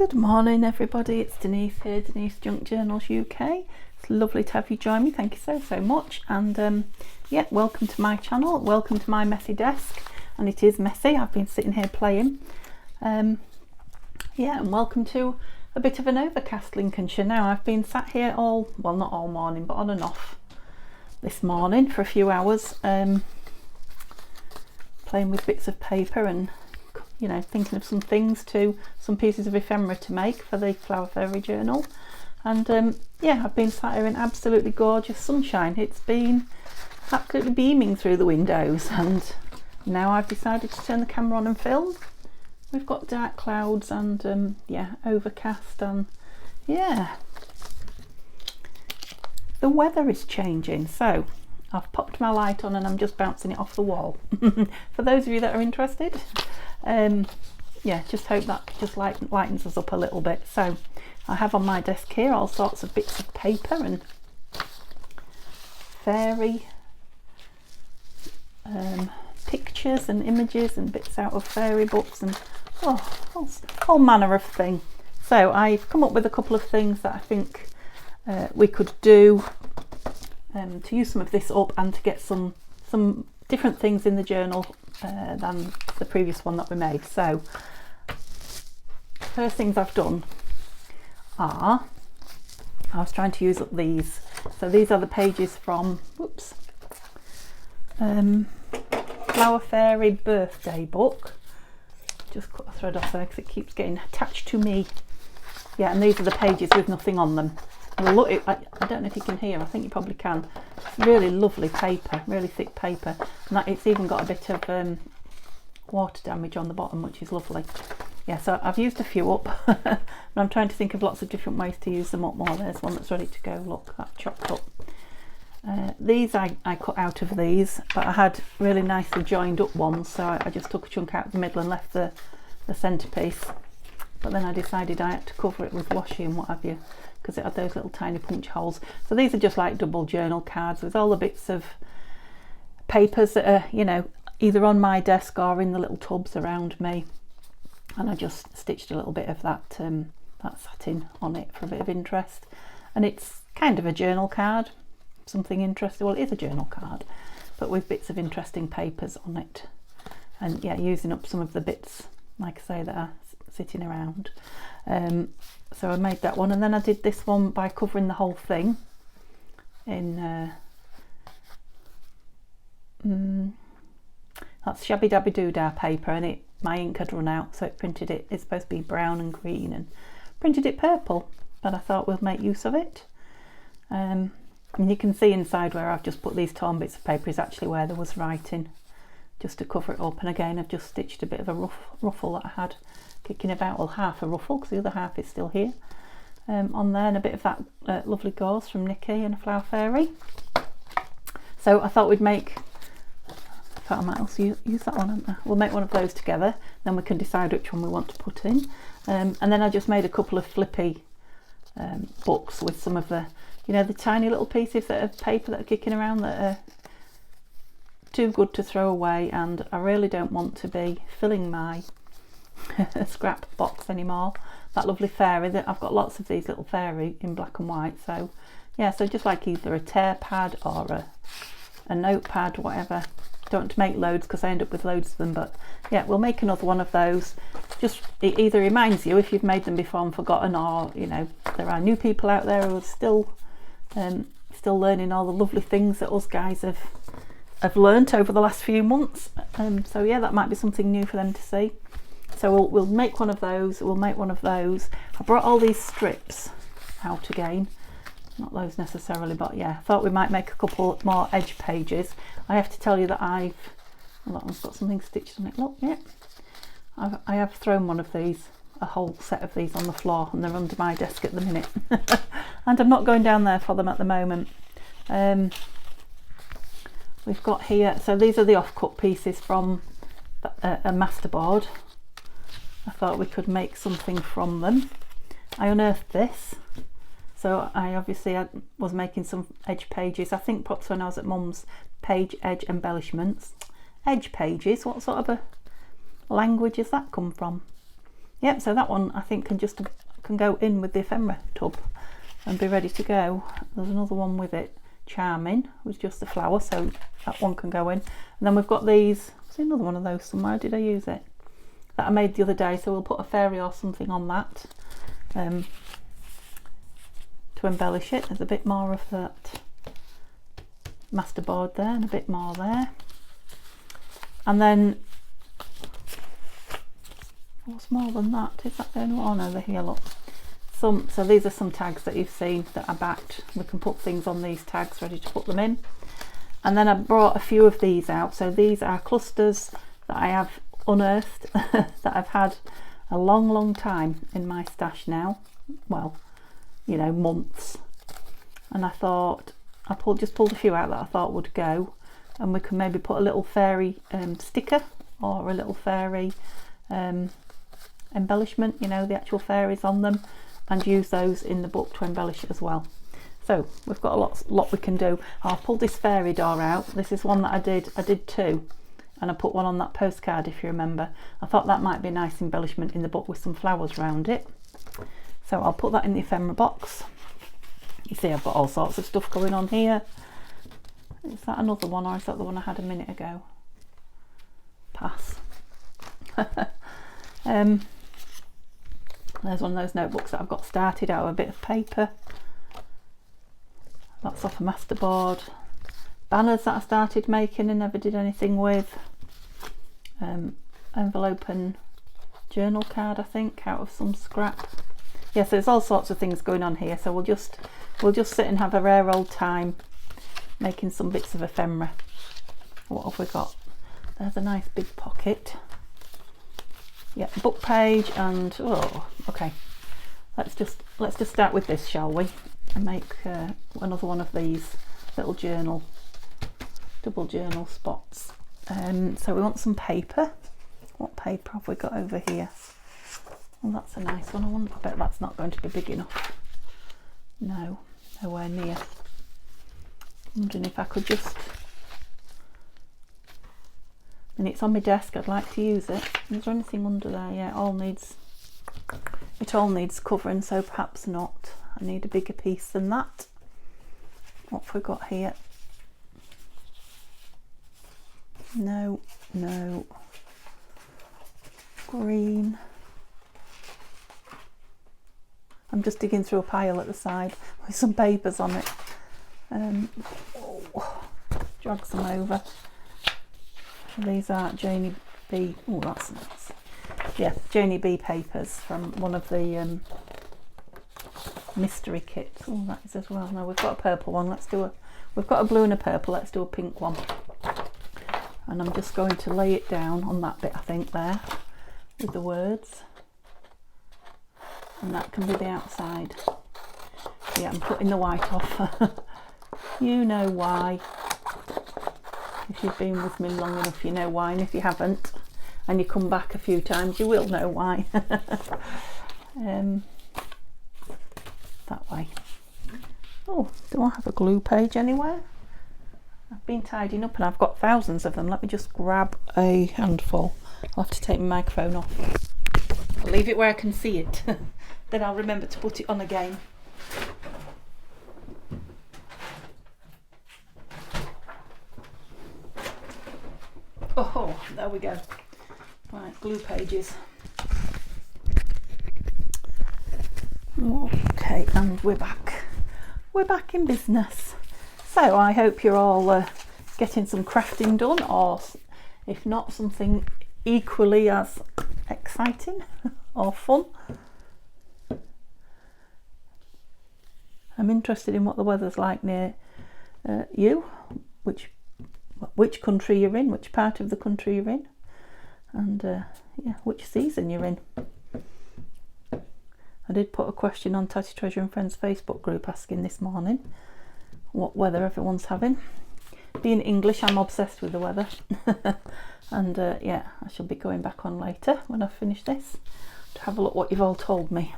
Good morning everybody, it's Denise here, Denise Junk Journals UK. It's lovely to have you join me, thank you so much. And yeah, welcome to my channel, welcome to my messy desk. And it is messy, I've been sitting here playing. Yeah, and welcome to a bit of an overcast Lincolnshire. Now I've been sat here well not all morning, but on and off this morning for a few hours, playing with bits of paper and thinking of some pieces of ephemera to make for the Flower Fairy journal. And yeah, I've been sat here in absolutely gorgeous sunshine. It's been absolutely beaming through the windows, and now I've decided to turn the camera on and film. We've got dark clouds and yeah, overcast, and yeah, the weather is changing. So I've popped my light on and I'm just bouncing it off the wall. For those of you that are interested, yeah, just hope that just lightens us up a little bit. So I have on my desk here all sorts of bits of paper and fairy pictures and images and bits out of fairy books and all manner of thing. So I've come up with a couple of things that I think we could do to use some of this up and to get some different things in the journal than the previous one that we made. So first things I've done are, I was trying to use up these. So these are the pages from Flower Fairy birthday book. Just cut a thread off there because it keeps getting attached to me. Yeah, and these are the pages with nothing on them. Look, I don't know if you can hear, I think you probably can. It's really lovely paper, really thick paper, and that it's even got a bit of water damage on the bottom, which is lovely. Yeah, so I've used a few up, and I'm trying to think of lots of different ways to use them up more. There's one that's ready to go, look, that chopped up. These I cut out of these, but I had really nicely joined up ones, so I just took a chunk out of the middle and left the centrepiece. But then I decided I had to cover it with washi and what have you, because it had those little tiny punch holes. So these are just like double journal cards with all the bits of papers that are, either on my desk or in the little tubs around me. And I just stitched a little bit of that satin on it for a bit of interest. And it's kind of a journal card, something interesting. Well, it is a journal card, but with bits of interesting papers on it. And yeah, using up some of the bits, like I say, that are sitting around. So I made that one, and then I did this one by covering the whole thing in that's Shabby Dabby Doodah paper, and my ink had run out, so it printed it. It's supposed to be brown and green, and printed it purple, but I thought we'll make use of it. And you can see inside where I've just put these torn bits of paper is actually where there was writing, just to cover it up. And again, I've just stitched a bit of a ruffle that I had kicking about, well, half a ruffle because the other half is still here, on there, and a bit of that lovely gauze from Nikki and a Flower Fairy. So I thought we'd make, I might also use that one. We'll make one of those together, then we can decide which one we want to put in. And then I just made a couple of flippy books with some of the, the tiny little pieces of paper that are kicking around that are too good to throw away, and I really don't want to be filling my scrap box anymore. That lovely fairy, that I've got lots of these little fairy in black and white. So yeah, so just like either a tear pad or a notepad, whatever. Don't want to make loads because I end up with loads of them, but yeah, we'll make another one of those. Just, it either reminds you if you've made them before and forgotten, or there are new people out there who are still learning all the lovely things that us guys have learnt over the last few months. So yeah, that might be something new for them to see. So we'll make one of those. We'll make one of those. I brought all these strips out again. Not those necessarily, but yeah, I thought we might make a couple more edge pages. I have to tell you that that one's got something stitched on it. Look, yeah, I have thrown one of these, a whole set of these on the floor, and they're under my desk at the minute. And I'm not going down there for them at the moment. We've got here, so these are the offcut pieces from a masterboard. I thought we could make something from them. I unearthed this, so I obviously was making some edge pages. I think perhaps when I was at Mum's, page edge embellishments. Edge pages, what sort of a language has that come from? Yep, so that one I think can go in with the ephemera tub and be ready to go. There's another one with it, Charming, was just a flower, so that one can go in. And then we've got these, see another one of those somewhere, did I use it? That I made the other day, so we'll put a fairy or something on that to embellish it. There's a bit more of that masterboard there and a bit more there. And then what's more than that? Is that the only one? Oh no, they're here, look. So these are some tags that you've seen that are backed. We can put things on these tags ready to put them in. And then I brought a few of these out. So these are clusters that I have unearthed that I've had a long time in my stash now. Well, you know, months. And I thought I just pulled a few out that I thought would go, and we can maybe put a little fairy sticker or a little fairy embellishment, you know, the actual fairies on them, and use those in the book to embellish it as well. So we've got a lot we can do. I'll pull this fairy door out. This is one that I did two, and I put one on that postcard, if you remember. I thought that might be a nice embellishment in the book with some flowers around it. So I'll put that in the ephemera box. You see I've got all sorts of stuff going on here. Is that another one, or is that the one I had a minute ago? Pass. There's one of those notebooks that I've got started out of a bit of paper. That's off a masterboard. Banners that I started making and never did anything with. Envelope and journal card, I think, out of some scrap. Yeah, so there's all sorts of things going on here. So we'll just sit and have a rare old time making some bits of ephemera. What have we got? There's a nice big pocket. Yeah, book page, and oh, okay. Let's just start with this, shall we? And make another one of these little double journal spots. So we want some paper. What paper have we got over here? Well, that's a nice one. I bet that's not going to be big enough. No, nowhere near. I'm wondering if I could just, and it's on my desk, I'd like to use it. Is there anything under there? Yeah, it all needs covering, so perhaps not. I need a bigger piece than that. What have we got here? No. Green. I'm just digging through a pile at the side with some papers on it. Drag some over. These are Janie B. Oh, that's nice. Yeah, Janie B papers from one of the mystery kits. Oh, that is as well. No, we've got a purple one. We've got a blue and a purple. Let's do a pink one. And I'm just going to lay it down on that bit, I think, there, with the words. And that can be the outside. Yeah, I'm putting the white off. You know why. If you've been with me long enough, you know why, and if you haven't, and you come back a few times, you will know why. That way. Oh, do I have a glue page anywhere? I've been tidying up and I've got thousands of them. Let me just grab a handful. I'll have to take my microphone off. I'll leave it where I can see it. Then I'll remember to put it on again. Oh, there we go. Right, glue pages. Okay, and we're back. We're back in business. So I hope you're all getting some crafting done, or if not, something equally as exciting or fun. I'm interested in what the weather's like near you, which country you're in, which part of the country you're in, and yeah, which season you're in. I did put a question on Tattytreasure and Friends Facebook group asking this morning what weather everyone's having. Being English, I'm obsessed with the weather. And yeah, I shall be going back on later when I finish this to have a look what you've all told me,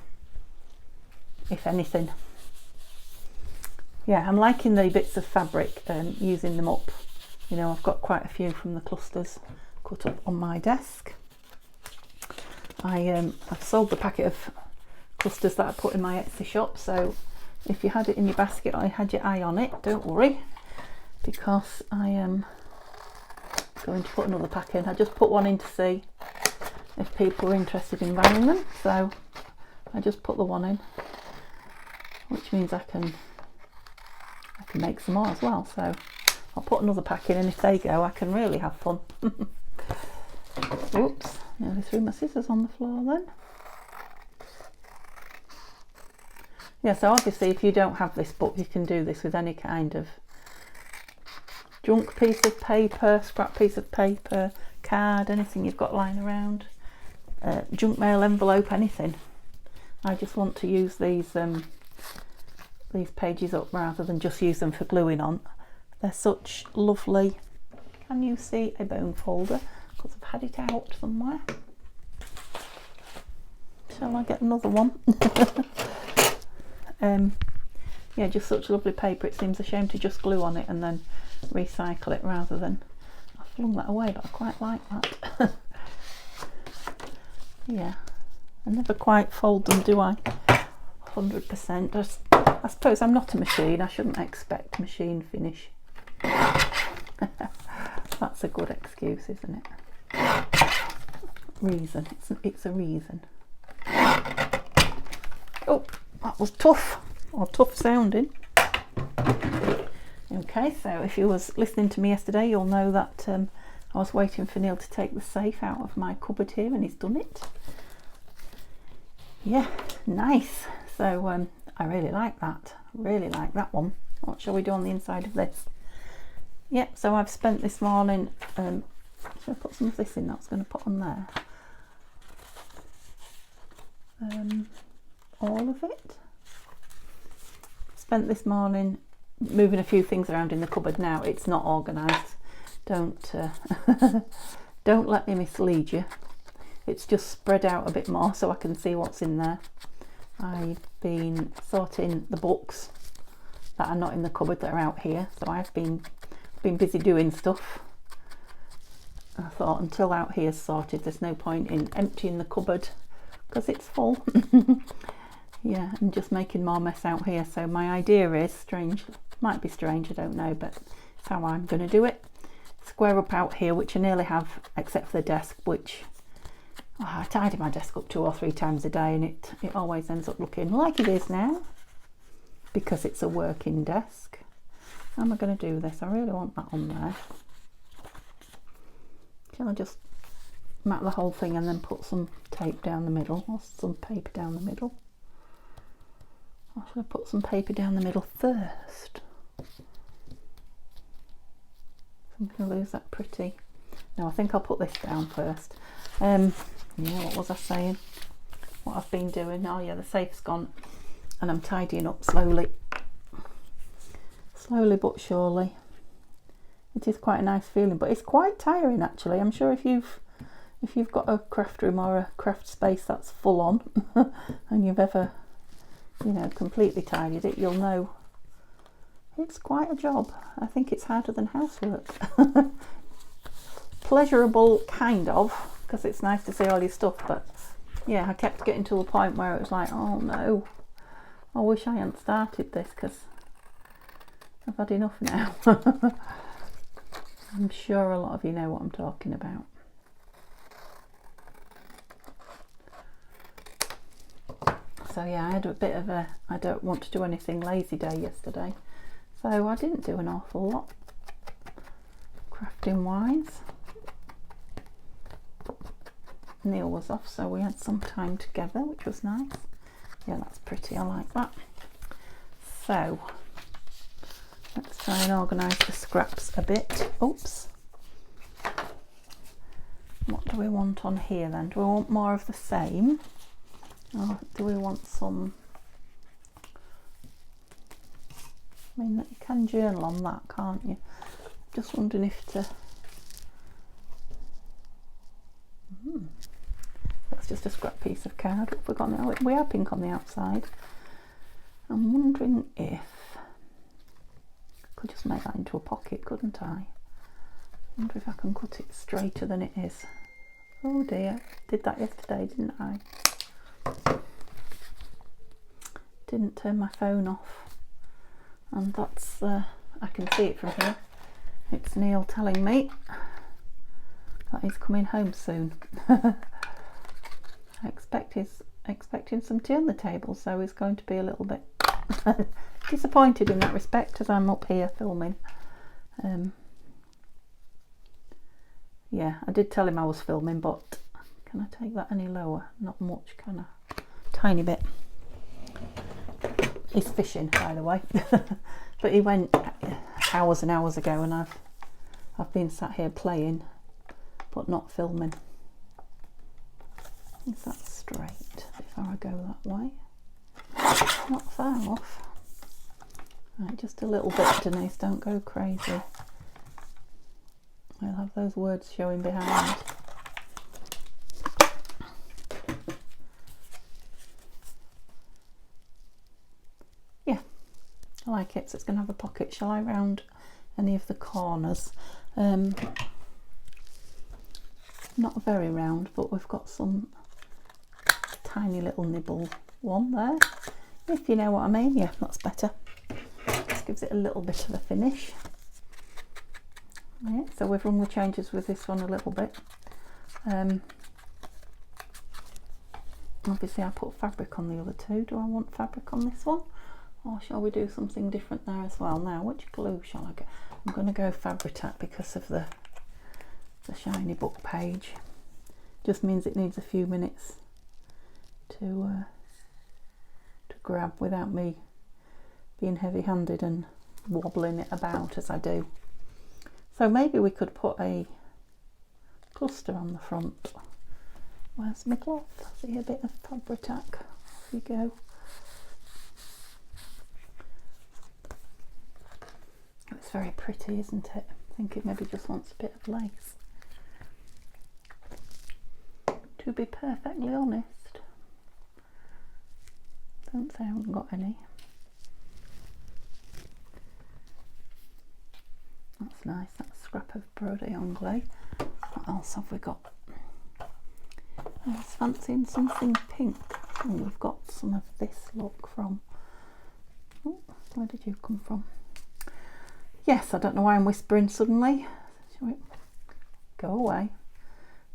if anything. Yeah, I'm liking the bits of fabric and using them up. You know, I've got quite a few from the clusters cut up on my desk. I've sold the packet of clusters that I put in my Etsy shop, so if you had it in your basket or you had your eye on it, don't worry, because I am going to put another pack in. I just put one in to see if people are interested in buying them, so I just put the one in, which means I can make some more as well. So I'll put another pack in, and if they go, I can really have fun. Oops, nearly threw my scissors on the floor then. Yeah, so obviously if you don't have this book, you can do this with any kind of junk piece of paper, scrap piece of paper, card, anything you've got lying around, junk mail envelope, anything. I just want to use these pages up rather than just use them for gluing on. They're such lovely. Can you see a bone folder? Because I've had it out somewhere. Shall I get another one? Yeah, just such lovely paper. It seems a shame to just glue on it and then recycle it rather than. I flung that away, but I quite like that. Yeah, I never quite fold them, do I? 100%. I suppose I'm not a machine. I shouldn't expect machine finish. That's a good excuse, isn't it? Reason. It's a reason. Oh, that was tough, or tough sounding. Okay, so if you was listening to me yesterday, you'll know that I was waiting for Neil to take the safe out of my cupboard here, and he's done it. Yeah, nice. So I really like that. Really like that one. What shall we do on the inside of this? Yep, so I've spent this morning, should I put some of this in? That's going to put on there. All of it. Spent this morning moving a few things around in the cupboard. Now it's not organised. Don't don't let me mislead you. It's just spread out a bit more so I can see what's in there. I've been sorting the books that are not in the cupboard that are out here. So I've been busy doing stuff. I thought until out here's sorted, there's no point in emptying the cupboard because it's full. Yeah, and just making more mess out here. So my idea is, strange, might be strange, I don't know, but it's how I'm going to do it. Square up out here, which I nearly have, except for the desk, which I tidy my desk up 2 or 3 times a day, and it always ends up looking like it is now because it's a working desk. How am I going to do this? I really want that on there. Shall I just mat the whole thing and then put some tape down the middle, or some paper down the middle? Or should I put some paper down the middle first? I'm going to lose that pretty. No, I think I'll put this down first. Yeah, what was I saying? What I've been doing? Oh yeah, the safe's gone, and I'm tidying up slowly. Slowly but surely. It is quite a nice feeling, but it's quite tiring actually. I'm sure if you've got a craft room or a craft space that's full on, and you've ever, completely tidied it, you'll know it's quite a job. I think it's harder than housework. Pleasurable, kind of, because it's nice to see all your stuff, but yeah, I kept getting to a point where it was like, oh no, I wish I hadn't started this because I've had enough now. I'm sure a lot of you know what I'm talking about. So yeah, I had a bit of a I don't want to do anything lazy day yesterday, so I didn't do an awful lot crafting wise. Neil was off, so we had some time together, which was nice. Yeah, that's pretty, I like that. So let's try and organise the scraps a bit. Oops. What do we want on here then? Do we want more of the same? Or do we want some... I mean, you can journal on that, can't you? Just wondering if to... That's just a scrap piece of card. What have we got now? We are pink on the outside. I'm wondering if... I could just make that into a pocket, couldn't I? I wonder if I can cut it straighter than it is. Oh dear, did that yesterday, didn't I? Didn't turn my phone off, and that's I can see it from here. It's Neil telling me that he's coming home soon. I expecting some tea on the table, so he's going to be a little bit disappointed in that respect, as I'm up here filming. Yeah, I did tell him I was filming, but can I take that any lower? Not much, can I? Tiny bit. He's fishing, by the way. But he went hours and hours ago, and I've been sat here playing but not filming. Is that straight before I go that way? Not far off. Right, just a little bit, Denise, don't go crazy. I'll have those words showing behind. Yeah, I like it. So it's going to have a pocket. Shall I round any of the corners? Not very round, but we've got some tiny little nibble one there, if you know what I mean. Yeah, that's better. Just gives it a little bit of a finish. Yeah, so we've run the changes with this one a little bit. Obviously I put fabric on the other two. Do I want fabric on this one, or shall we do something different there as well? Now, which glue shall I go? I'm going to go Fabri-Tac because of the shiny book page. Just means it needs a few minutes to grab without me being heavy-handed and wobbling it about as I do. So maybe we could put a cluster on the front. Where's my cloth? See, a bit of Fabri-Tac. Off you go. It's very pretty, isn't it? I think it maybe just wants a bit of lace. To be perfectly honest, don't say I haven't got any. That's nice, that scrap of Brode Anglais. What else have we got? I was fancying something pink. Oh, we've got some of this look from... Oh, where did you come from? Yes, I don't know why I'm whispering suddenly. Shall we go away?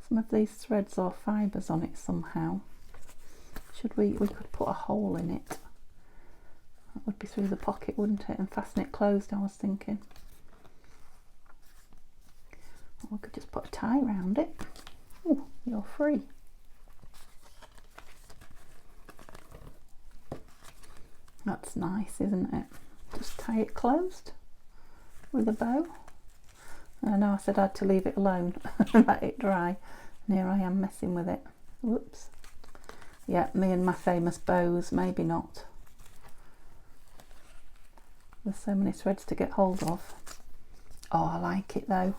Some of these threads or fibres on it somehow. We could put a hole in it. That would be through the pocket, wouldn't it? And fasten it closed, I was thinking. Or we could just put a tie around it. Oh, you're free. That's nice, isn't it? Just tie it closed with a bow. I know I said I had to leave it alone and let it dry, and here I am messing with it. Whoops. Yeah, me and my famous bows, maybe not. There's so many threads to get hold of. Oh, I like it though.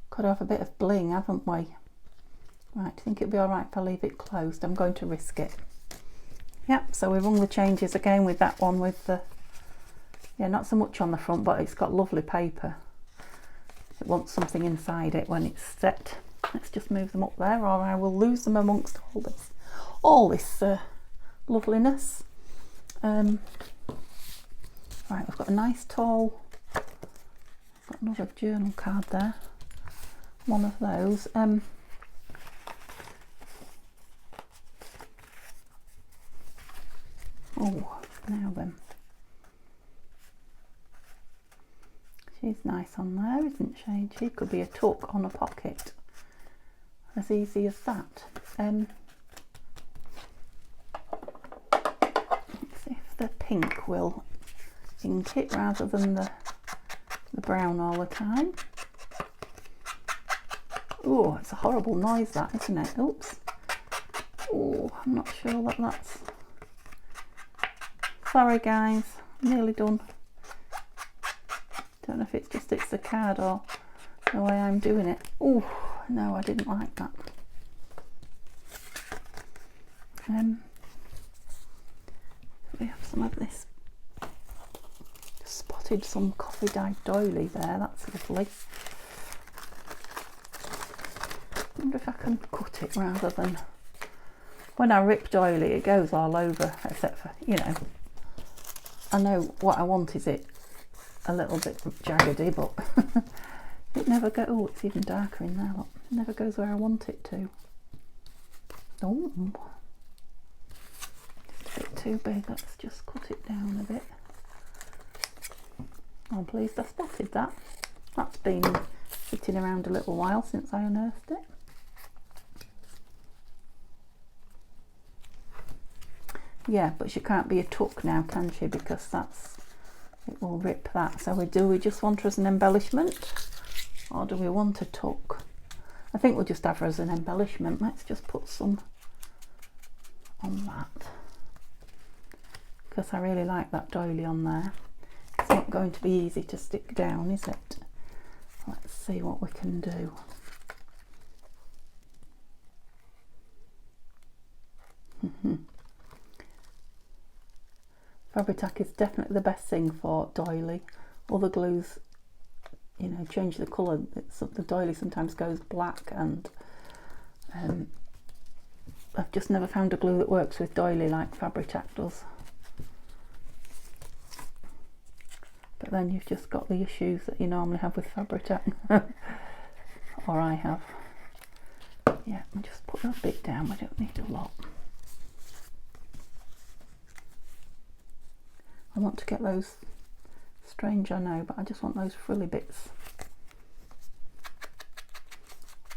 Could have a bit of bling, haven't we? Right, do you think it'd be alright if I leave it closed? I'm going to risk it. Yep, so we've run the changes again with that one with the... Yeah, not so much on the front, but it's got lovely paper. It wants something inside it when it's set. Let's just move them up there, or I will lose them amongst all this loveliness. Right, we've got a nice tall... Got another journal card there. One of those. Oh, now then. She's nice on there, isn't she? She could be a tuck on a pocket. As easy as that. Let's see if the pink will ink it rather than the brown all the time. Oh, it's a horrible noise that, isn't it? Oops. Oh, I'm not sure that that's... Sorry guys, nearly done. Don't know if it's the card or the way I'm doing it. Oh, no, I didn't like that. We have some of this. Spotted some coffee dyed doily there, that's lovely. wonder if I can cut it rather than... When I rip doily it goes all over, except for, you know, I know what I want is it a little bit jaggedy, but it never goes... Oh, it's even darker in there, look. It never goes where I want it to. Oh, just a bit too big. Let's just cut it down a bit. I'm pleased I spotted that. That's been sitting around a little while since I unearthed it. Yeah, but she can't be a tuck now, can she? Because that's... it will rip that. So do we just want her as an embellishment? Or do we want a tuck? I think we'll just have her as an embellishment. Let's just put some on that. Because I really like that doily on there. It's not going to be easy to stick down, is it? Let's see what we can do. Fabri-Tac is definitely the best thing for doily. Other glues, you know, change the colour. The doily sometimes goes black, and I've just never found a glue that works with doily like Fabri-Tac does. But then you've just got the issues that you normally have with Fabri-Tac, or I have. Yeah, I'm just putting a bit down. I don't need a lot. I want to get those, strange I know, but I just want those frilly bits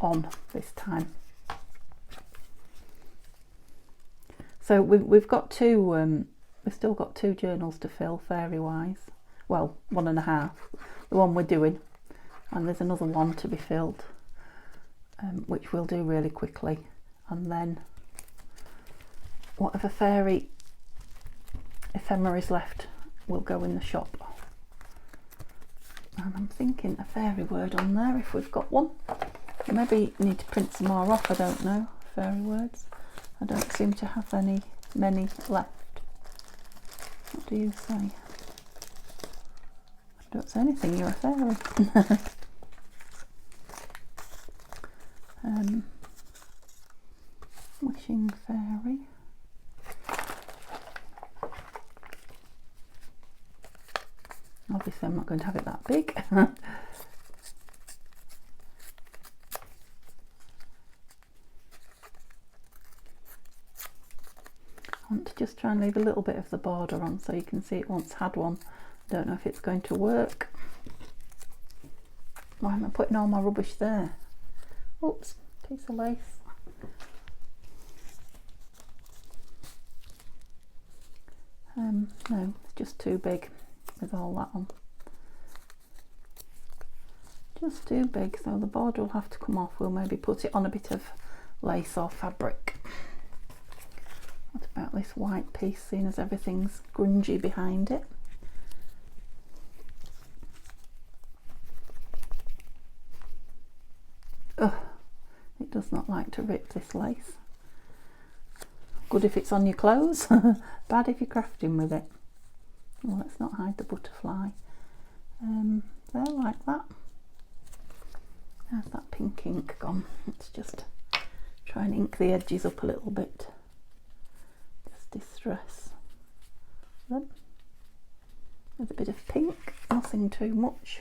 on this time. So we've got two, we've still got 2 journals to fill fairy wise. Well, 1.5, the one we're doing, and there's another one to be filled, which we'll do really quickly, and then whatever fairy ephemera is left will go in the shop. And I'm thinking a fairy word on there if we've got one. Maybe need to print some more off, I don't know. Fairy words. I don't seem to have many left. What do you say? I don't say anything, you're a fairy. Wishing fairy. Obviously I'm not going to have it that big. I want to just try and leave a little bit of the border on so you can see it once had one. I don't know if it's going to work. Why am I putting all my rubbish there? Oops, piece of lace. No, it's just too big with all that on. Just too big, so the border will have to come off. We'll maybe put it on a bit of lace or fabric. What about this white piece, seeing as everything's grungy behind it? Ugh, it does not like to rip, this lace. Good if it's on your clothes, bad if you're crafting with it. Well, let's not hide the butterfly. There, like that. There's that pink ink gone. Let's just try and ink the edges up a little bit. Just distress them. There's a bit of pink, nothing too much.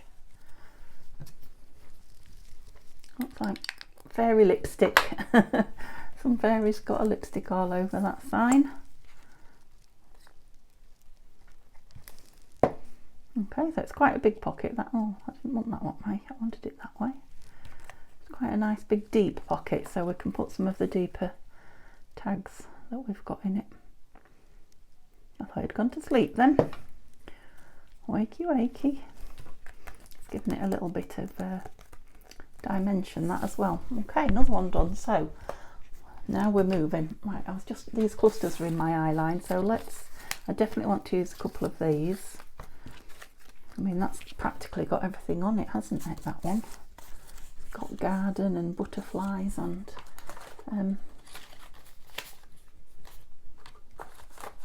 Looks like fairy lipstick. Some fairies got a lipstick all over that sign. Okay, so it's quite a big pocket. That, oh, I didn't want that one way. I wanted it that way. It's quite a nice big deep pocket, so we can put some of the deeper tags that we've got in it. I thought you'd gone to sleep then. Wakey wakey. It's giving it a little bit of dimension, that as well. Okay, another one done. So now we're moving. Right, these clusters are in my eye line, so I definitely want to use a couple of these. I mean, that's practically got everything on it, hasn't it, that one? It's got garden and butterflies and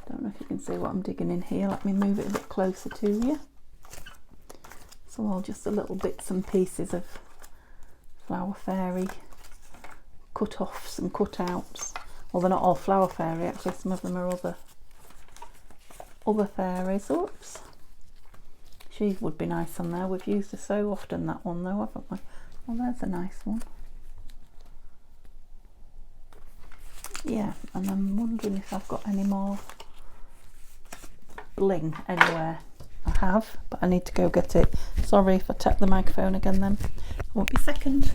don't know if you can see what I'm digging in here. Let me move it a bit closer to you. So all just the little bits and pieces of flower fairy cut-offs and cut-outs. Well, they're not all flower fairy actually, some of them are other fairies. Oops. She would be nice on there. We've used her so often, that one though, haven't we? Well, there's a nice one. Yeah, and I'm wondering if I've got any more bling anywhere. I have, but I need to go get it. Sorry if I tap the microphone again then. I won't be a second.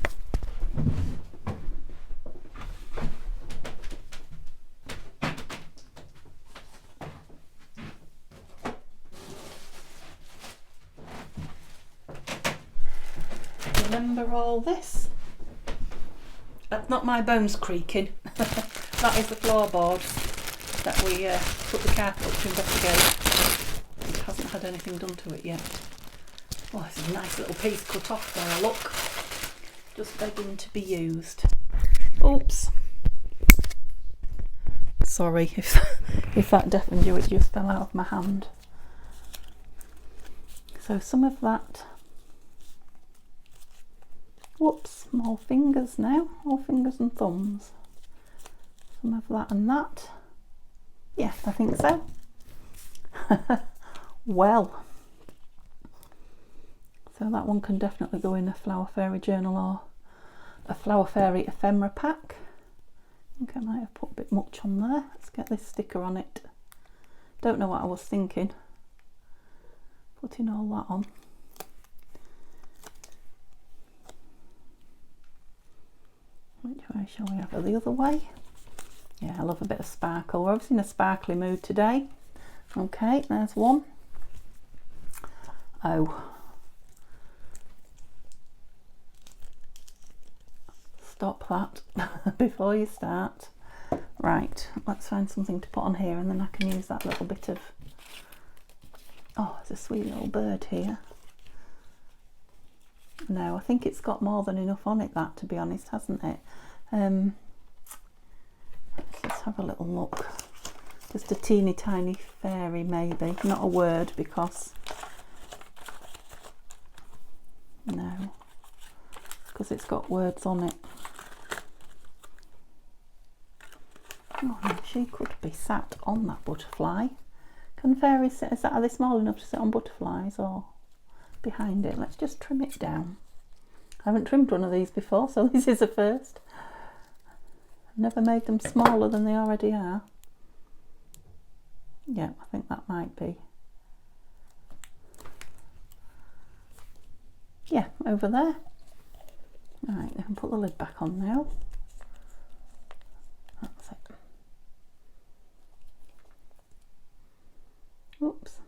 Remember all this? That's not my bones creaking. That is the floorboard that we put the carpet up to investigate. It hasn't had anything done to it yet. Oh, it's a nice little piece cut off there, look. Just begging to be used. Oops. Sorry if that deafened you, it just fell out of my hand. So some of that. Whoops, more fingers now, all fingers and thumbs. Some of that and that. Yes, I think so. Well, so that one can definitely go in a flower fairy journal or a flower fairy ephemera pack. I think I might have put a bit much on there. Let's get this sticker on it. Don't know what I was thinking, putting all that on. Which way shall we have it? The other way? Yeah, I love a bit of sparkle. We're obviously in a sparkly mood today. Okay, there's one. Oh. Stop that before you start. Right, let's find something to put on here and then I can use that little bit of... Oh, there's a sweet little bird here. No, I think it's got more than enough on it, that, to be honest, hasn't it? Let's have a little look. Just a teeny tiny fairy maybe, not a word because... No, because it's got words on it. Oh, no, she could be sat on that butterfly. Can fairies sit, are they small enough to sit on butterflies or behind it? Let's just trim it down. I haven't trimmed one of these before, so this is a first. I've never made them smaller than they already are. Yeah, I think that might be. Yeah, over there. Right, I can put the lid back on now. That's it. Oops.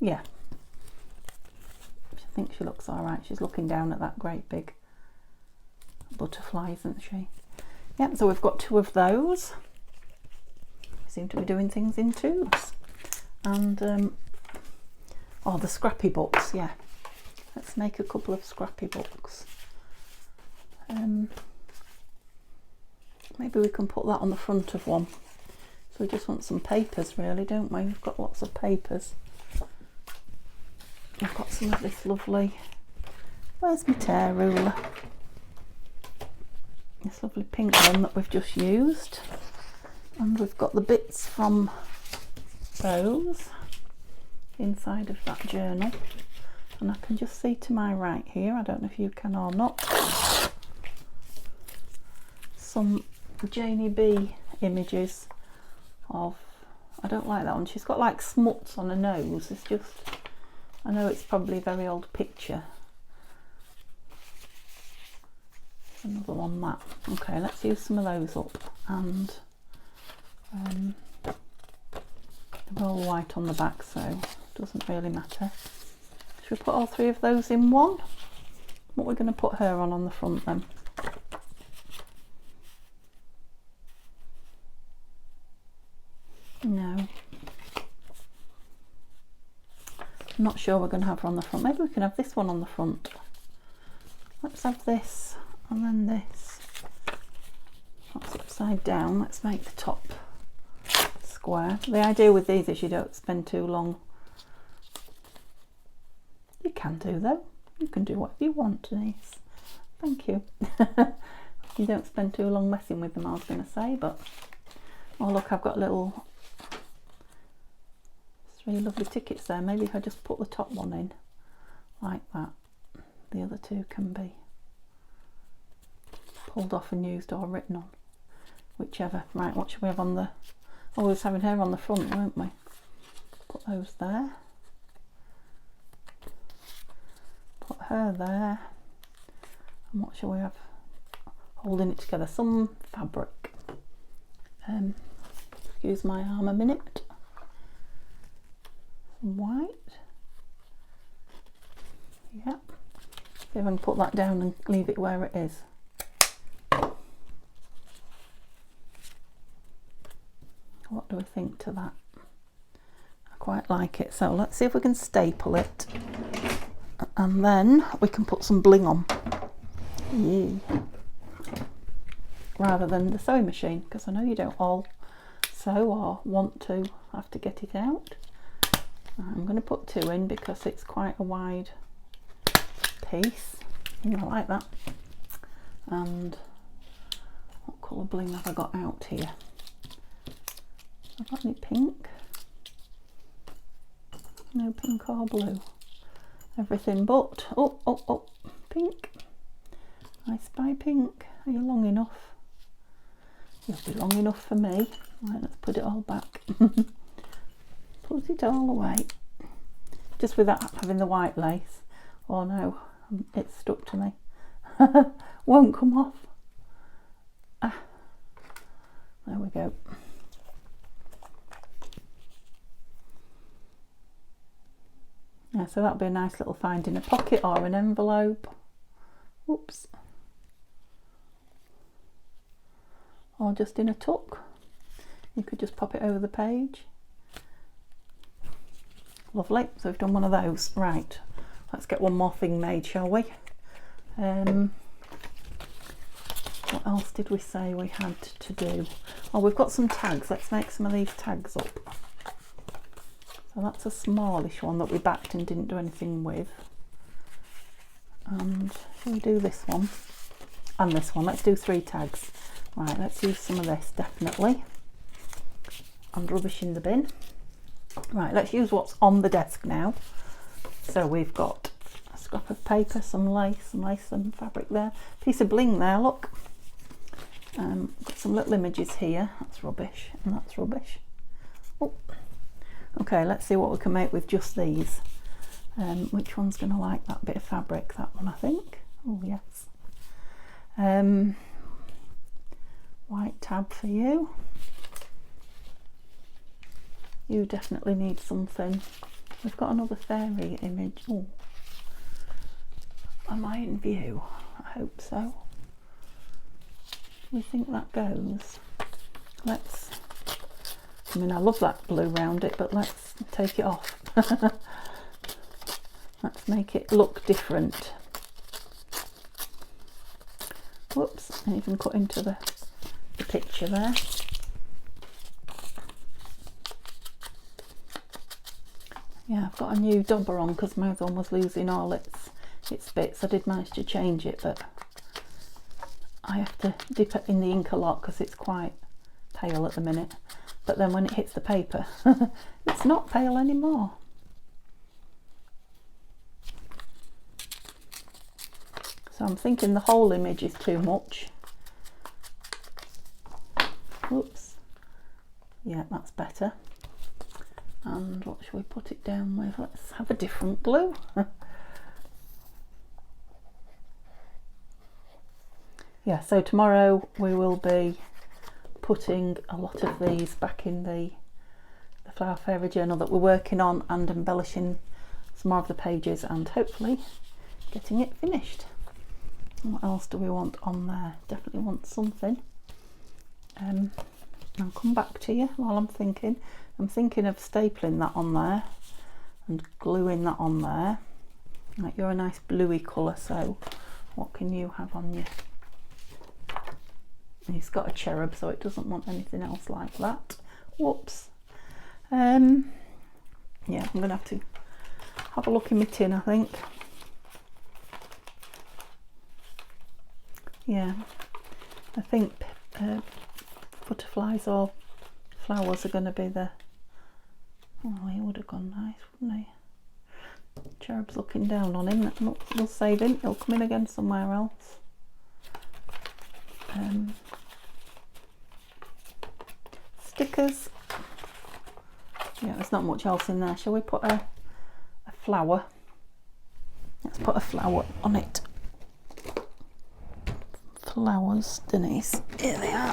Yeah. I think she looks all right. She's looking down at that great big butterfly, isn't she? Yep, so we've got two of those. We seem to be doing things in twos. And oh, the scrappy books, yeah. Let's make a couple of scrappy books. Maybe we can put that on the front of one. So we just want some papers really, don't we? We've got lots of papers. I've got some of this lovely, where's my tear ruler? This lovely pink one that we've just used. And we've got the bits from those inside of that journal. And I can just see to my right here, I don't know if you can or not, some Janie B images of, I don't like that one, she's got like smuts on her nose. It's just, I know it's probably a very old picture. Another one that. Okay, let's use some of those up, and they're all white on the back, so it doesn't really matter. Should we put all three of those in one? What we're going to put her on the front then? No. I'm not sure we're going to have her on the front. Maybe we can have this one on the front. Let's have this and then this. That's upside down. Let's make the top square. The idea with these is you don't spend too long. You can do though. You can do whatever you want, Denise. Thank you. You don't spend too long messing with them, I was going to say, but... Oh look, I've got little 3 lovely tickets there. Maybe if I just put the top one in like that, the other 2 can be pulled off and used or written on, whichever. Right, what should we have on the... Oh, we was having her on the front, weren't we? Put those there. Put her there. And what shall we have holding it together? Some fabric. Excuse my arm a minute. Some white. Yep. See if I can put that down and leave it where it is. What do we think to that? I quite like it. So let's see if we can staple it, and then we can put some bling on. Yeah. Rather than the sewing machine, because I know you don't all sew or want to have to get it out. I'm going to put 2 in because it's quite a wide piece. I like that. And what colour bling have I got out here? Have I got any pink? No pink or blue. Everything but, oh, pink. I spy pink. Are you long enough? You'll be long enough for me. Right, let's put it all back. Put it all away. Just without having the white lace. Oh no, it's stuck to me. Won't come off. Ah, there we go. Yeah, so that'll be a nice little find in a pocket or an envelope. Oops. Or just in a tuck. You could just pop it over the page. Lovely, so we've done one of those. Right, let's get one more thing made, shall we? What else did we say we had to do? Oh, we've got some tags. Let's make some of these tags up. So that's a smallish one that we backed and didn't do anything with. And shall we do this one? And this one. Let's do 3 tags. Right, let's use some of this, definitely. And rubbish in the bin. Right, let's use what's on the desk now. So we've got a scrap of paper, some lace, some fabric there. Piece of bling there, look. Got some little images here. That's rubbish, and that's rubbish. Oh. Okay, let's see what we can make with just these. Which one's going to like that bit of fabric? That one, I think. Oh, yes. White tab for you. You definitely need something. We've got another fairy image. Oh, am I in view? I hope so. Do we think that goes? Let's, I mean, I love that blue round it, but let's take it off. Let's make it look different. Whoops, and you can cut into the picture there. Yeah, I've got a new dobber on because my other one was losing all its bits. I did manage to change it, but I have to dip it in the ink a lot because it's quite pale at the minute. But then when it hits the paper, it's not pale anymore. So I'm thinking the whole image is too much. Oops. Yeah, that's better. And what shall we put it down with? Let's have a different blue. Yeah, so tomorrow we will be putting a lot of these back in the Flower Fairy journal that we're working on, and embellishing some more of the pages, and hopefully getting it finished. And what else do we want on there? Definitely want something. I'll come back to you while I'm thinking. I'm thinking of stapling that on there and gluing that on there. Like, you're a nice bluey colour, so what can you have on you? And he's got a cherub, so it doesn't want anything else like that. Whoops. Yeah, I'm going to have a look in my tin, I think. Yeah, I think butterflies or flowers are going to be the... Oh, he would have gone nice, wouldn't he? Cherub's looking down on him. We'll save him. He'll come in again somewhere else. Stickers. Yeah, there's not much else in there. Shall we put a flower? Let's put a flower on it. Flowers, Denise. Here they are.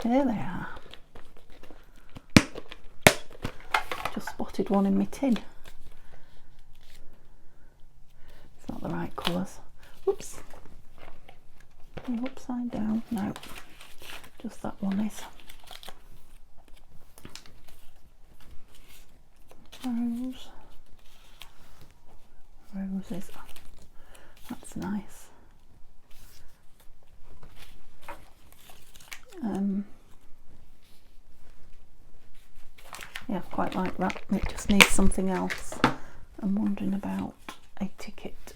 Here they are. Just spotted one in my tin. It's not the right colours. Oops. Are you upside down? No. Just that one is. Rose. Roses. That's nice. Yeah, I quite like that. It just needs something else. I'm wondering about a ticket.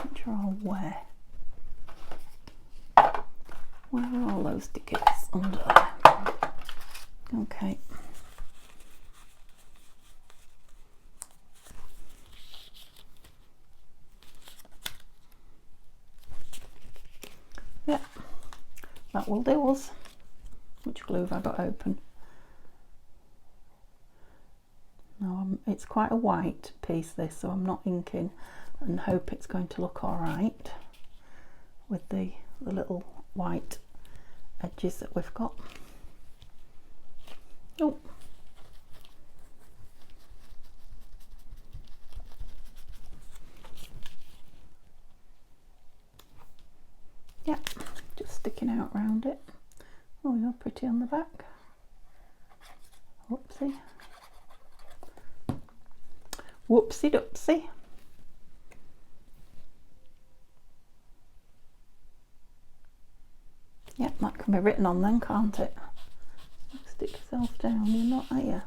Which I'll wear. Where are all those tickets? Under there. Okay. Yeah, that will do us. Which glue have I got open? No, it's quite a white piece this, so I'm not inking, and hope it's going to look all right with the little white edges that we've got. Oh. Yeah, just sticking out round it. Oh, you're pretty on the back. Whoopsie. Whoopsie doopsie. Yep, that can be written on then, can't it? Stick yourself down, you're not, are you?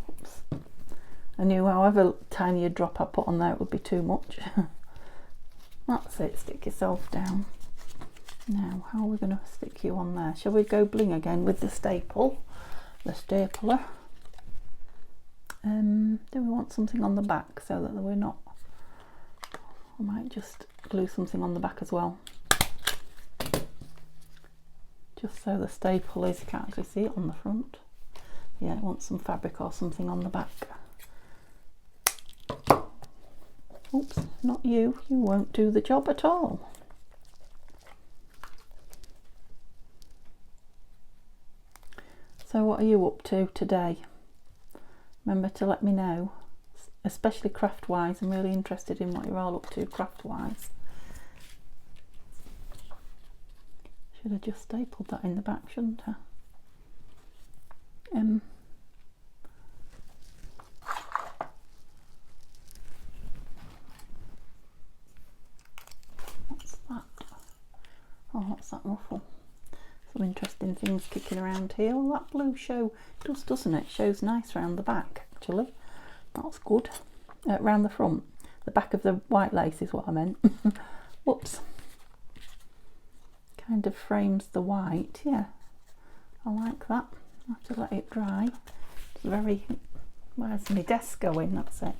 Oops. I knew however tiny a drop I put on there it would be too much. That's it, stick yourself down. Now, how are we going to stick you on there? Shall we go bling again with the staple? The stapler. Do we want something on the back so that we're not... I might just glue something on the back as well. Just so the staple is, you can't actually see it on the front. Yeah, I want some fabric or something on the back. Oops, not you. You won't do the job at all. So what are you up to today? Remember to let me know, especially craft wise. I'm really interested in what you're all up to craft wise. Should have just stapled that in the back, shouldn't I? What's that? Oh, what's that ruffle? Some interesting things kicking around here. Well, that blue doesn't it? Shows nice round the back, actually. That's good. Round the front. The back of the white lace is what I meant. Whoops. Kind of frames the white. Yeah, I like that. I have to let it dry. It's very... Where's my desk going? That's it.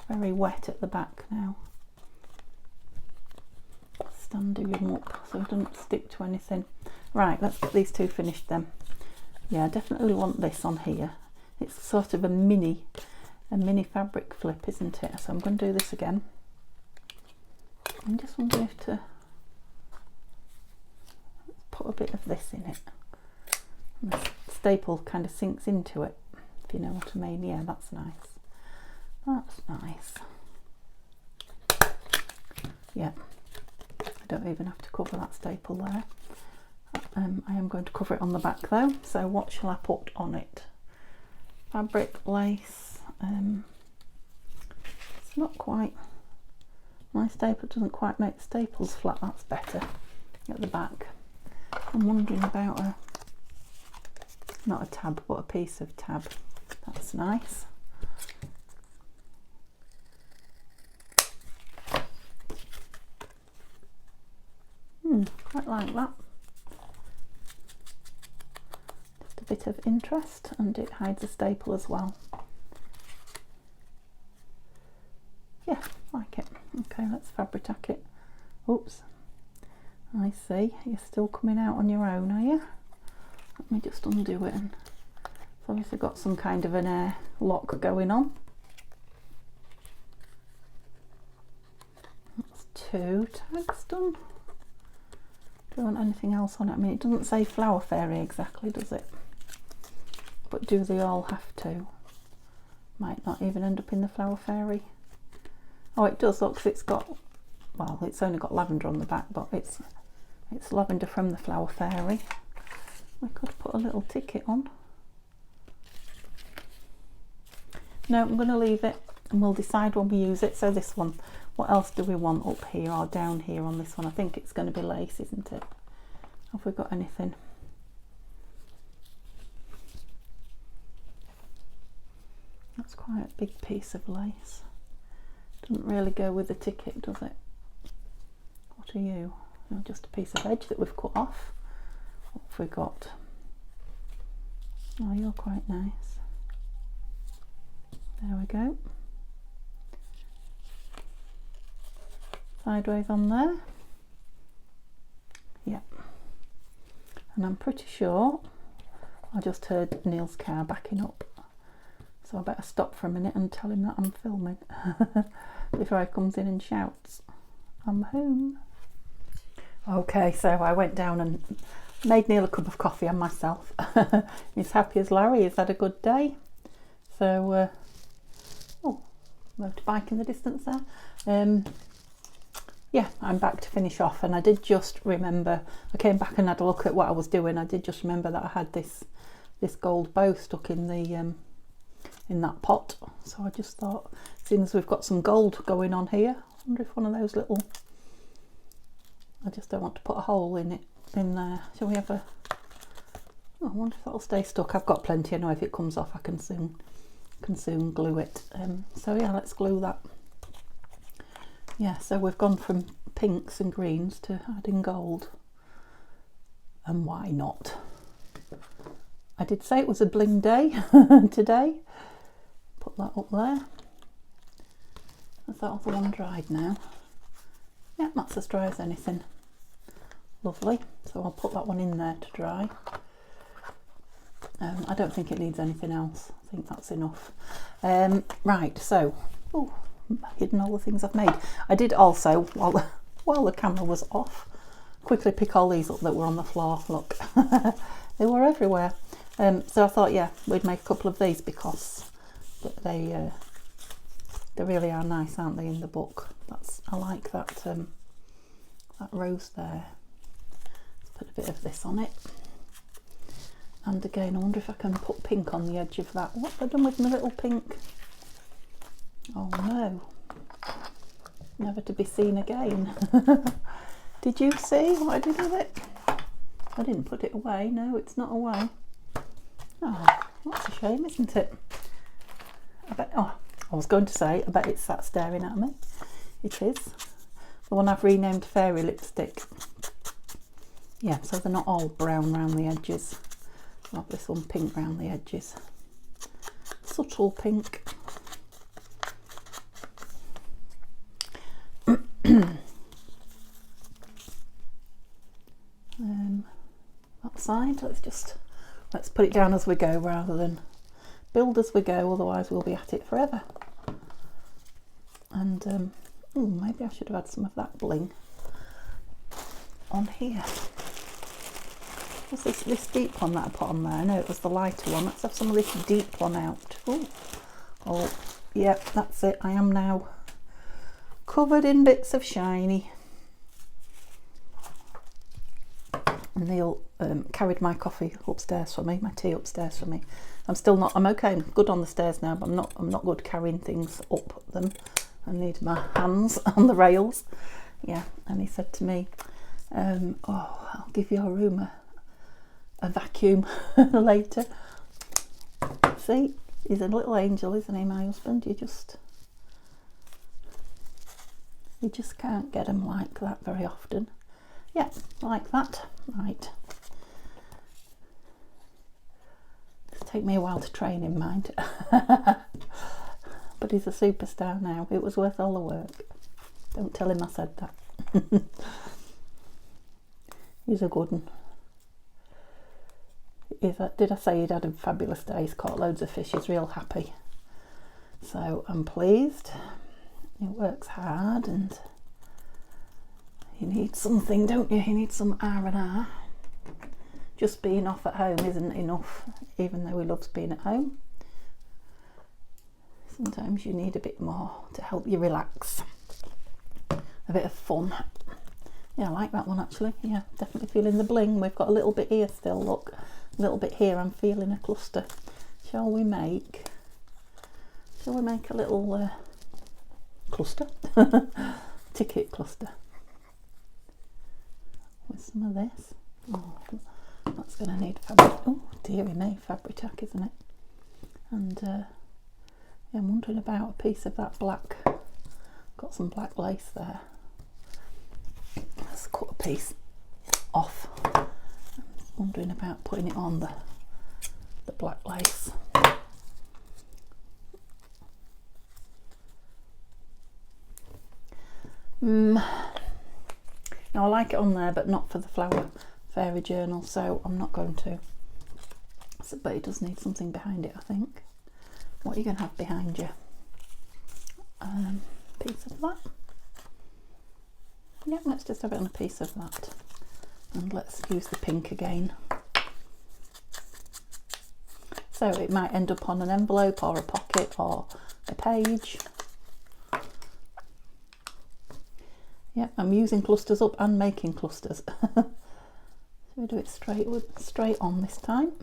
Very wet at the back now. Standing them up so it doesn't stick to anything. Right, let's get these two finished then. Yeah, I definitely want this on here. It's sort of a mini fabric flip, isn't it? So I'm going to do this again. I'm just wondering if to put a bit of this in it. And the staple kind of sinks into it, if you know what I mean. Yeah, that's nice. That's nice. Yeah. I don't even have to cover that staple there. I am going to cover it on the back though, so what shall I put on it? Fabric, lace, it's not quite, my staple doesn't quite make the staples flat, that's better at the back. I'm wondering about not a tab, but a piece of tab. That's nice. Quite like that. Just a bit of interest, and it hides a staple as well. Yeah, like it. Okay, let's fabric-tack it. Oops. I see. You're still coming out on your own, are you? Let me just undo it. And it's obviously got some kind of an air lock going on. That's 2 tags done. Do you want anything else on it? I mean, it doesn't say flower fairy exactly, does it? But do they all have to? Might not even end up in the flower fairy. Oh, it does, look, 'cause it's got, well, it's only got lavender on the back, but it's lavender from the flower fairy. I could put a little ticket on. No, I'm going to leave it and we'll decide when we use it. So this one, what else do we want up here or down here on this one? I think it's going to be lace, isn't it? Have we got anything? That's quite a big piece of lace. Doesn't really go with the ticket, does it? What are you? No, just a piece of edge that we've cut off. What have we got? Oh, you're quite nice. There we go. Sideways on there. Yep. And I'm pretty sure I just heard Neil's car backing up. So I better stop for a minute and tell him that I'm filming before he comes in and shouts, "I'm home." Okay, so I went down and made Neil a cup of coffee and myself. He's happy as Larry, he's had a good day. So, oh, motorbike in the distance there. Yeah, I'm back to finish off, and I did just remember, I came back and had a look at what I was doing. I did just remember that I had this gold bow stuck in the in that pot, so I just thought, seeing as we've got some gold going on here, I wonder if one of those little, I just don't want to put a hole in it in there. Shall we have a, oh, I wonder if that'll stay stuck. I've got plenty. I know if it comes off I can soon glue it. So yeah, let's glue that. Yeah, so we've gone from pinks and greens to adding gold, and why not? I did say it was a bling day today. Put that up there. Is that other one dried now? Yeah, that's as dry as anything. Lovely. So I'll put that one in there to dry. I don't think it needs anything else. I think that's enough. Right, so, oh, hidden all the things I've made. I did also, while the camera was off, quickly pick all these up that were on the floor. Look, they were everywhere. So I thought, yeah, we'd make a couple of these because they really are nice, aren't they, in the book? I like that that rose there. Let's put a bit of this on it. And again, I wonder if I can put pink on the edge of that. What have I done with my little pink? Oh no, never to be seen again. Did you see what I did with it? I didn't put it away. No, it's not away. Oh, that's a shame, isn't it? I bet, oh, I was going to say, I bet it's sat staring at me. It is. The one I've renamed Fairy Lipstick. Yeah, so they're not all brown round the edges. I'll have this one pink round the edges. Subtle pink. That side, let's put it down as we go rather than build as we go, otherwise we'll be at it forever. And oh, maybe I should have had some of that bling on here. What's this deep one that I put on there? I know it was the lighter one. Let's have some of this deep one out. Ooh. Oh, yeah, that's it. I am now covered in bits of shiny. Neil carried my coffee upstairs for me, my tea upstairs for me. I'm okay, I'm good on the stairs now, but I'm not good carrying things up them. I need my hands on the rails. Yeah, and he said to me, oh, I'll give your room a vacuum later. See, he's a little angel, isn't he, my husband? You just can't get him like that very often. Yeah, like that. Right. It's taken me a while to train him, mind. But he's a superstar now. It was worth all the work. Don't tell him I said that. He's a good one. Did I say he'd had a fabulous day? He's caught loads of fish. He's real happy. So I'm pleased. He works hard and you need something, don't you? You need some R&R. Just being off at home isn't enough, even though he loves being at home. Sometimes you need a bit more to help you relax. A bit of fun. Yeah, I like that one actually. Yeah, definitely feeling the bling. We've got a little bit here still, look. A little bit here, I'm feeling a cluster. Shall we make a little cluster? Ticket cluster. With some of this. Oh, that's going to need fabric. Oh, dearie me, fabric tack, isn't it? And yeah, I'm wondering about a piece of that black. Got some black lace there. Let's cut a piece off. I'm wondering about putting it on the black lace. Now I like it on there, but not for the flower fairy journal, so I'm not going to. But it does need something behind it, I think. What are you going to have behind you? Piece of that. Yeah, let's just have it on a piece of that. And let's use the pink again. So it might end up on an envelope or a pocket or a page. Yeah, I'm using clusters up and making clusters. So we do it straight on this time.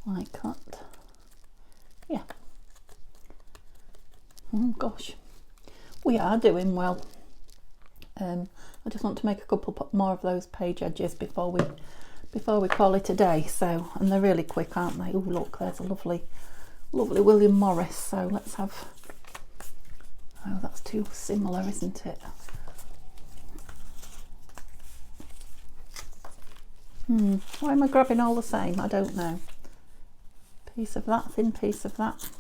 Like that. Yeah. Oh gosh. We are doing well. I just want to make a couple more of those page edges before we call it a day. So, and they're really quick, aren't they? Oh look, there's a lovely William Morris. So let's have. Oh, that's too similar, isn't it? Why am I grabbing all the same? I don't know. Piece of that, thin piece of that.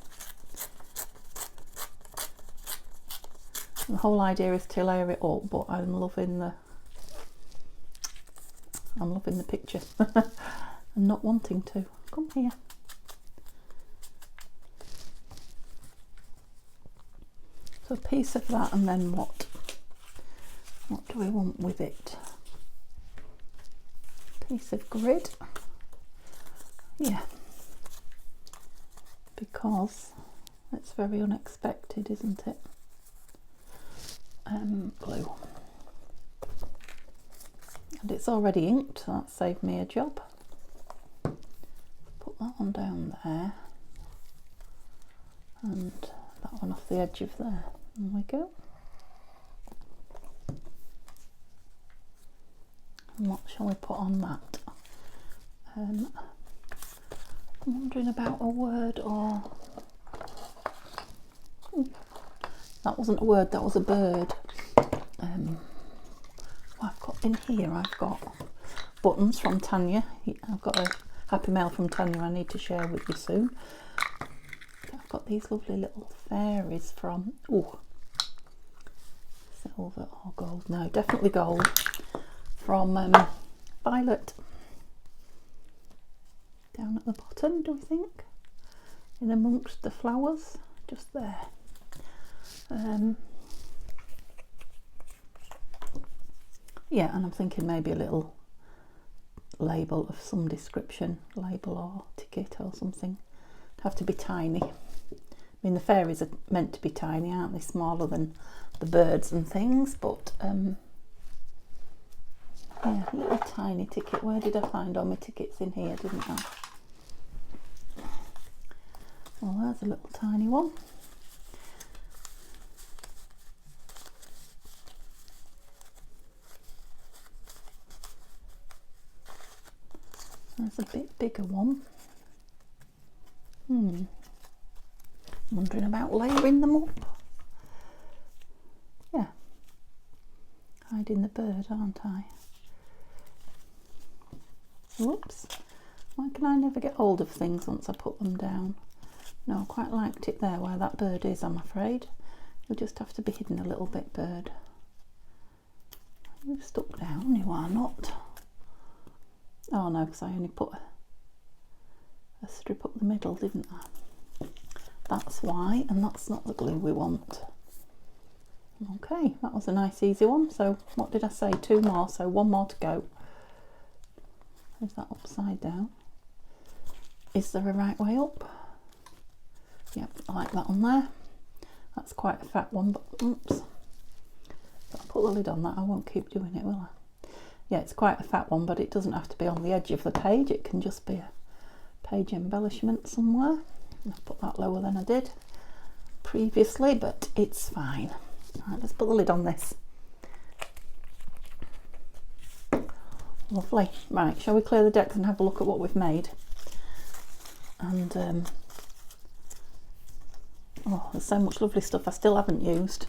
The whole idea is to layer it up, but I'm loving the picture. I'm not wanting to. Come here. So a piece of that, and then what do we want with it? Piece of grid. Yeah. Because it's very unexpected, isn't it? Glue. And it's already inked, so that saved me a job. Put that one down there. And that one off the edge of there. There we go. And what shall we put on that? I'm wondering about a word or... That wasn't a word, that was a bird. I've got in here, I've got buttons from Tania. I've got a happy mail from Tania I need to share with you soon. I've got these lovely little fairies from, silver or gold, no, definitely gold, from Violet. Down at the bottom, do we think? In amongst the flowers, just there. Yeah, and I'm thinking maybe a little label of some description, label or ticket or something. It'd have to be tiny. I mean, the fairies are meant to be tiny, aren't they? Smaller than the birds and things, but yeah, a little tiny ticket. Where did I find all my tickets? In here, didn't I? Well, there's a little tiny one. There's a bit bigger one. Wondering about layering them up. Yeah. Hiding the bird, aren't I? Whoops. Why can I never get hold of things once I put them down? No, I quite liked it there where that bird is, I'm afraid. You'll just have to be hidden a little bit, bird. You're stuck down, you are not. Oh no, because I only put a strip up the middle, didn't I? That's why, and that's not the glue we want. Okay, that was a nice easy one. So what did I say? 2 more, so 1 more to go. Is that upside down? Is there a right way up? Yep, I like that one there. That's quite a fat one, but oops. I'll put the lid on that, I won't keep doing it, will I? Yeah, it's quite a fat one, but it doesn't have to be on the edge of the page. It can just be a page embellishment somewhere. I'll put that lower than I did previously, but it's fine. Right, let's put the lid on this. Lovely. Right, shall we clear the decks and have a look at what we've made? And oh, there's so much lovely stuff I still haven't used.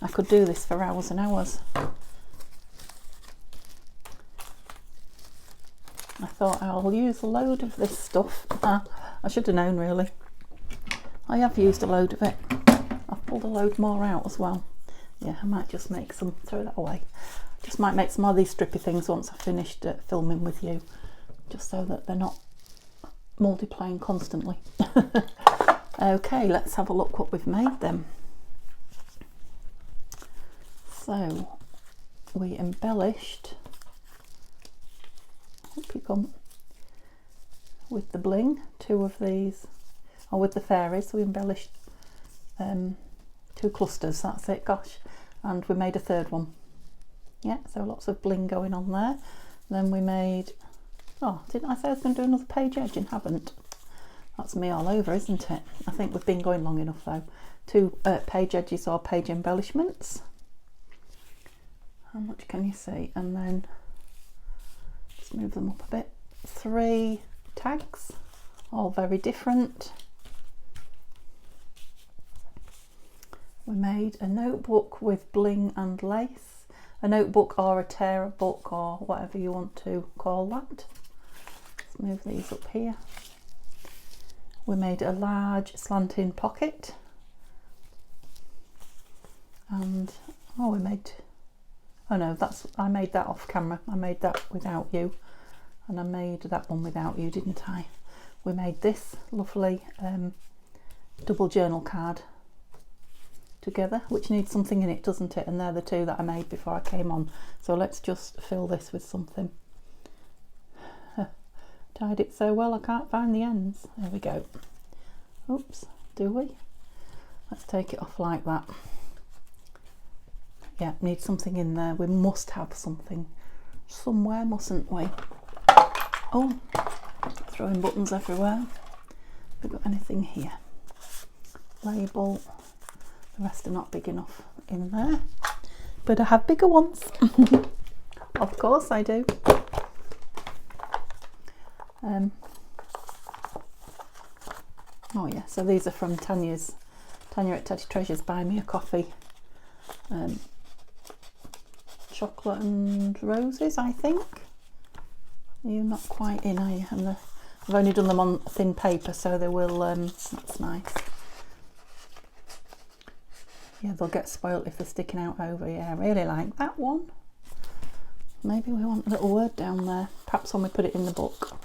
I could do this for hours and hours. I thought I'll use a load of this stuff. I should have known, really. I have used a load of it. I've pulled a load more out as well. Yeah, I might just make some, throw that away. Just might make some of these strippy things once I've finished filming with you, just so that they're not multiplying constantly. Okay, let's have a look what we've made then. So we embellished, up you come, with the bling, 2 of these, or with the fairies. We embellished 2 clusters, that's it, gosh, and we made a 3rd one. Yeah, so lots of bling going on there. Then we made, oh, didn't I say I was going to do another page edge and haven't? That's me all over, isn't it? I think we've been going long enough though. 2 page edges or page embellishments. How much can you see? And then just move them up a bit. 3 tags, all very different. We made a notebook with bling and lace. A notebook or a tear book or whatever you want to call that. Let's move these up here. We made a large slanting pocket. And oh, we made, oh no, that's, I made that off camera. I made that without you, and I made that one without you, didn't I? We made this lovely double journal card together, which needs something in it, doesn't it? And they're the 2 that I made before I came on. So let's just fill this with something. Tied it so well I can't find the ends. There we go. Oops, do we? Let's take it off like that. Yeah, need something in there. We must have something somewhere, mustn't we? Oh, throwing buttons everywhere. Have we got anything here? Label. The rest are not big enough in there, but I have bigger ones. Of course I do. Oh yeah, so these are from Tania at Tattytreasure's Buy Me a Coffee. Chocolate and roses, I think. You're not quite in, are you? And I've only done them on thin paper, so they will, that's nice. Yeah, they'll get spoilt if they're sticking out over. Yeah, I really like that one. Maybe we want a little word down there. Perhaps when we put it in the book.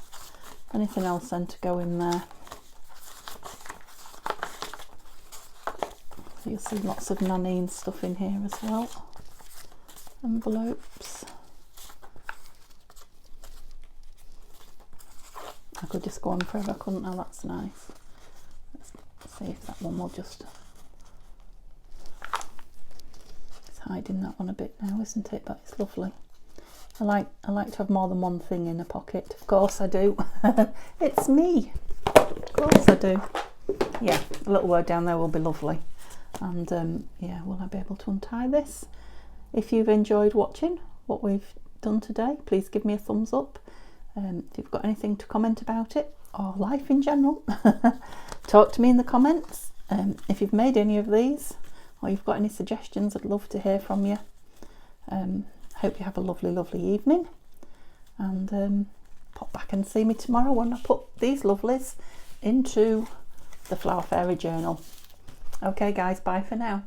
Anything else then to go in there? You'll see lots of Nanine stuff in here as well. Envelopes. I could just go on forever, couldn't I? That's nice. Let's see if that one will just... hiding that one a bit now, isn't it? But it's lovely. I like to have more than one thing in a pocket. Of course I do. It's me. Of course I do. Yeah, a little word down there will be lovely. And yeah, will I be able to untie this? If you've enjoyed watching what we've done today, please give me a thumbs up. If you've got anything to comment about it, or life in general, talk to me in the comments. If you've made any of these, or you've got any suggestions, I'd love to hear from you. Hope you have a lovely, lovely evening, and pop back and see me tomorrow when I put these lovelies into the Flower Fairy journal. Okay guys, bye for now.